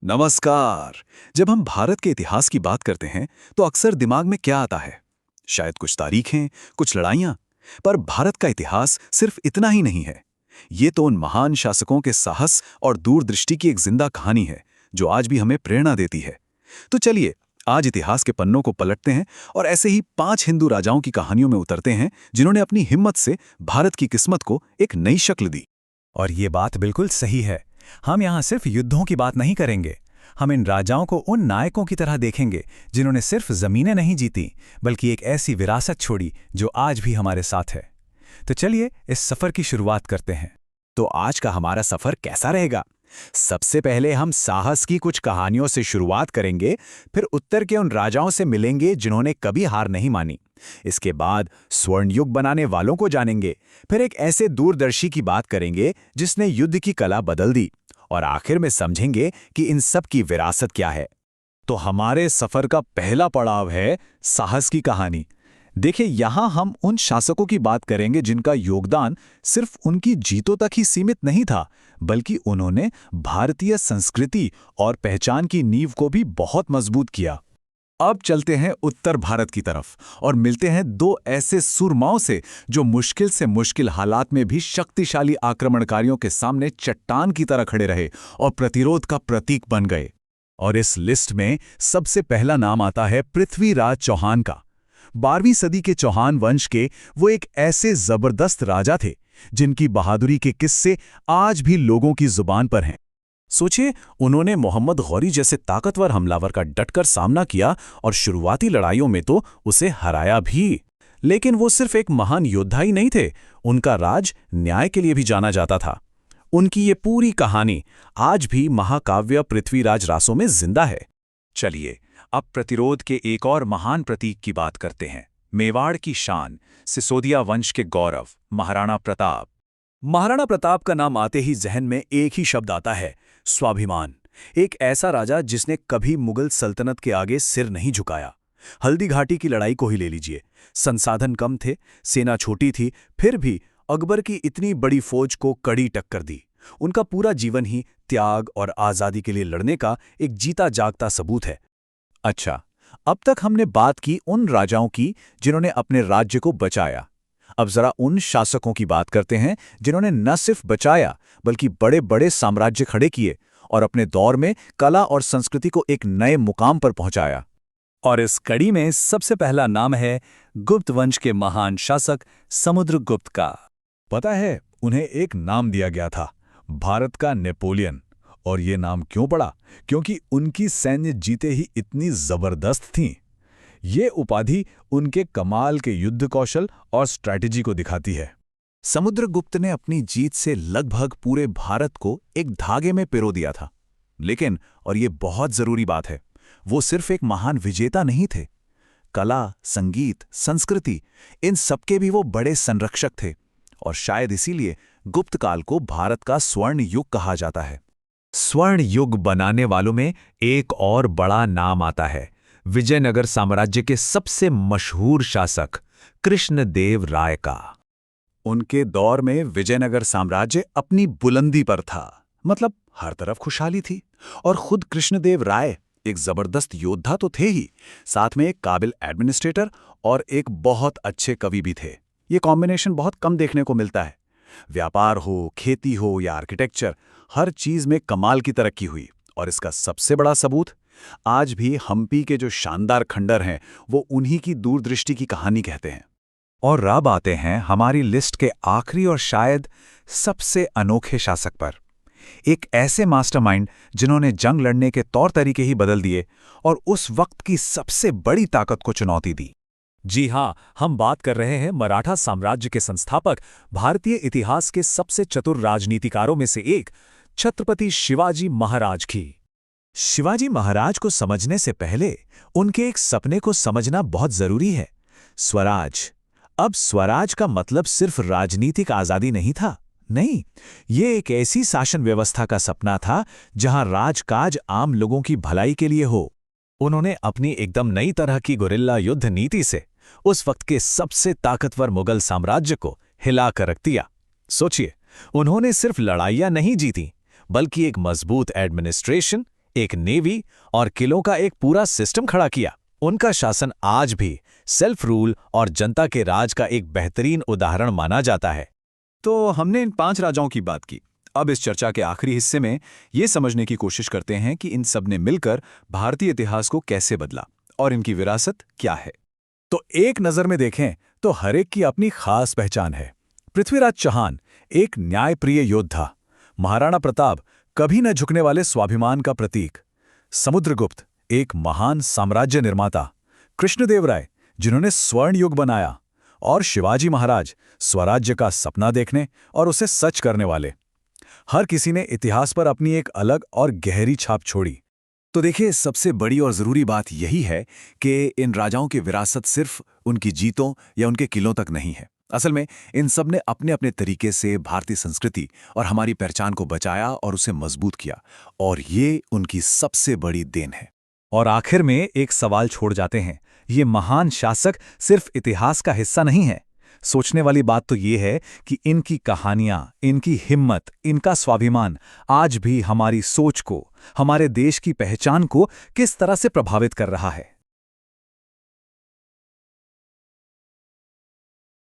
नमस्कार। जब हम भारत के इतिहास की बात करते हैं तो अक्सर दिमाग में क्या आता है? शायद कुछ तारीखें, कुछ लड़ाइयां। पर भारत का इतिहास सिर्फ इतना ही नहीं है। ये तो उन महान शासकों के साहस और दूरदृष्टि की एक जिंदा कहानी है जो आज भी हमें प्रेरणा देती है। तो चलिए आज इतिहास के पन्नों को पलटते हैं और ऐसे ही 5 हिंदू राजाओं की कहानियों में उतरते हैं जिन्होंने अपनी हिम्मत से भारत की किस्मत को एक नई शक्ल दी। और ये बात बिल्कुल सही है। हम यहाँ सिर्फ युद्धों की बात नहीं करेंगे। हम इन राजाओं को उन नायकों की तरह देखेंगे जिन्होंने सिर्फ जमीनें नहीं जीती बल्कि एक ऐसी विरासत छोड़ी जो आज भी हमारे साथ है। तो चलिए इस सफर की शुरुआत करते हैं। तो आज का हमारा सफर कैसा रहेगा? सबसे पहले हम साहस की कुछ कहानियों से शुरुआत करेंगे, फिर उत्तर के उन राजाओं से मिलेंगे जिन्होंने कभी हार नहीं मानी। इसके बाद स्वर्ण युग बनाने वालों को जानेंगे, फिर एक ऐसे दूरदर्शी की बात करेंगे जिसने युद्ध की कला बदल दी, और आखिर में समझेंगे कि इन सब की विरासत क्या है। तो हमारे सफर का पहला पड़ाव है साहस की कहानी। देखिए, यहां हम उन शासकों की बात करेंगे जिनका योगदान सिर्फ उनकी जीतों तक ही सीमित नहीं था, बल्कि उन्होंने भारतीय संस्कृति और पहचान की नींव को भी बहुत मजबूत किया। अब चलते हैं उत्तर भारत की तरफ और मिलते हैं 2 ऐसे सूरमाओं से जो मुश्किल से मुश्किल हालात में भी शक्तिशाली आक्रमणकारियों के सामने चट्टान की तरह खड़े रहे और प्रतिरोध का प्रतीक बन गए। और इस लिस्ट में सबसे पहला नाम आता है पृथ्वीराज चौहान का। 12वीं सदी के चौहान वंश के वो एक ऐसे जबरदस्त राजा थे जिनकी बहादुरी के किस्से आज भी लोगों की जुबान पर हैं। सोचिए, उन्होंने मोहम्मद गौरी जैसे ताकतवर हमलावर का डटकर सामना किया और शुरुआती लड़ाइयों में तो उसे हराया भी। लेकिन वो सिर्फ एक महान योद्धा ही नहीं थे, उनका राज न्याय के लिए भी जाना जाता था। उनकी ये पूरी कहानी आज भी महाकाव्य पृथ्वीराज रासों में जिंदा है। चलिए अब प्रतिरोध के एक और महान प्रतीक की बात करते हैं। मेवाड़ की शान, सिसोदिया वंश के गौरव, महाराणा प्रताप। महाराणा प्रताप का नाम आते ही जहन में एक ही शब्द आता है, स्वाभिमान। एक ऐसा राजा जिसने कभी मुगल सल्तनत के आगे सिर नहीं झुकाया। हल्दी घाटी की लड़ाई को ही ले लीजिए। संसाधन कम थे, सेना छोटी थी, फिर भी अकबर की इतनी बड़ी फौज को कड़ी टक्कर दी। उनका पूरा जीवन ही त्याग और आज़ादी के लिए लड़ने का एक जीता जागता सबूत है। अच्छा, अब तक हमने बात की उन राजाओं की जिन्होंने अपने राज्य को बचाया। अब जरा उन शासकों की बात करते हैं जिन्होंने न सिर्फ बचाया बल्कि बड़े बड़े साम्राज्य खड़े किए और अपने दौर में कला और संस्कृति को एक नए मुकाम पर पहुंचाया। और इस कड़ी में सबसे पहला नाम है गुप्त वंश के महान शासक समुद्रगुप्त का। पता है, उन्हें एक नाम दिया गया था, भारत का नेपोलियन। और ये नाम क्यों पड़ा? क्योंकि उनकी सैन्य जीतें ही इतनी जबरदस्त थीं। ये उपाधि उनके कमाल के युद्ध कौशल और स्ट्रैटेजी को दिखाती है। समुद्रगुप्त ने अपनी जीत से लगभग पूरे भारत को एक धागे में पिरो दिया था। लेकिन, और ये बहुत जरूरी बात है, वो सिर्फ एक महान विजेता नहीं थे। कला, संगीत, संस्कृति, इन सबके भी वो बड़े संरक्षक थे। और शायद इसीलिए गुप्त काल को भारत का स्वर्ण युग कहा जाता है। स्वर्ण युग बनाने वालों में एक और बड़ा नाम आता है, विजयनगर साम्राज्य के सबसे मशहूर शासक कृष्णदेव राय का। उनके दौर में विजयनगर साम्राज्य अपनी बुलंदी पर था, मतलब हर तरफ खुशहाली थी। और खुद कृष्णदेव राय एक जबरदस्त योद्धा तो थे ही, साथ में एक काबिल एडमिनिस्ट्रेटर और एक बहुत अच्छे कवि भी थे। ये कॉम्बिनेशन बहुत कम देखने को मिलता है। व्यापार हो, खेती हो या आर्किटेक्चर, हर चीज में कमाल की तरक्की हुई। और इसका सबसे बड़ा सबूत, आज भी हम्पी के जो शानदार खंडर हैं वो उन्हीं की दूरदृष्टि की कहानी कहते हैं। और अब आते हैं हमारी लिस्ट के आखिरी और शायद सबसे अनोखे शासक पर। एक ऐसे मास्टरमाइंड जिन्होंने जंग लड़ने के तौर तरीके ही बदल दिए और उस वक्त की सबसे बड़ी ताकत को चुनौती दी। जी हां, हम बात कर रहे हैं मराठा साम्राज्य के संस्थापक, भारतीय इतिहास के सबसे चतुर राजनीतिकारों में से एक, छत्रपति शिवाजी महाराज की। शिवाजी महाराज को समझने से पहले उनके एक सपने को समझना बहुत जरूरी है, स्वराज। अब स्वराज का मतलब सिर्फ राजनीतिक आजादी नहीं था, नहीं, ये एक ऐसी शासन व्यवस्था का सपना था जहां राजकाज आम लोगों की भलाई के लिए हो। उन्होंने अपनी एकदम नई तरह की गुरिल्ला युद्ध नीति से उस वक्त के सबसे ताकतवर मुगल साम्राज्य को हिला कर रख दिया। सोचिए, उन्होंने सिर्फ लड़ाइयां नहीं जीती, बल्कि एक मजबूत एडमिनिस्ट्रेशन, एक नेवी और किलों का एक पूरा सिस्टम खड़ा किया। उनका शासन आज भी सेल्फ रूल और जनता के राज का एक बेहतरीन उदाहरण माना जाता है। तो हमने इन 5 राजाओं की बात की। अब इस चर्चा के आखिरी हिस्से में ये समझने की कोशिश करते हैं कि इन सब ने मिलकर भारतीय इतिहास को कैसे बदला और इनकी विरासत क्या है। तो एक नजर में देखें तो हर एक की अपनी खास पहचान है। पृथ्वीराज चौहान एक न्यायप्रिय योद्धा, महाराणा प्रताप कभी न झुकने वाले स्वाभिमान का प्रतीक, समुद्रगुप्त एक महान साम्राज्य निर्माता, कृष्णदेव राय जिन्होंने स्वर्ण युग बनाया, और शिवाजी महाराज स्वराज्य का सपना देखने और उसे सच करने वाले। हर किसी ने इतिहास पर अपनी एक अलग और गहरी छाप छोड़ी। तो देखिए, सबसे बड़ी और जरूरी बात यही है कि इन राजाओं की विरासत सिर्फ उनकी जीतों या उनके किलों तक नहीं है। असल में इन सब ने अपने अपने तरीके से भारतीय संस्कृति और हमारी पहचान को बचाया और उसे मजबूत किया, और ये उनकी सबसे बड़ी देन है। और आखिर में एक सवाल छोड़ जाते हैं, ये महान शासक सिर्फ इतिहास का हिस्सा नहीं है। सोचने वाली बात तो ये है कि इनकी कहानियां, इनकी हिम्मत, इनका स्वाभिमान आज भी हमारी सोच को, हमारे देश की पहचान को किस तरह से प्रभावित कर रहा है।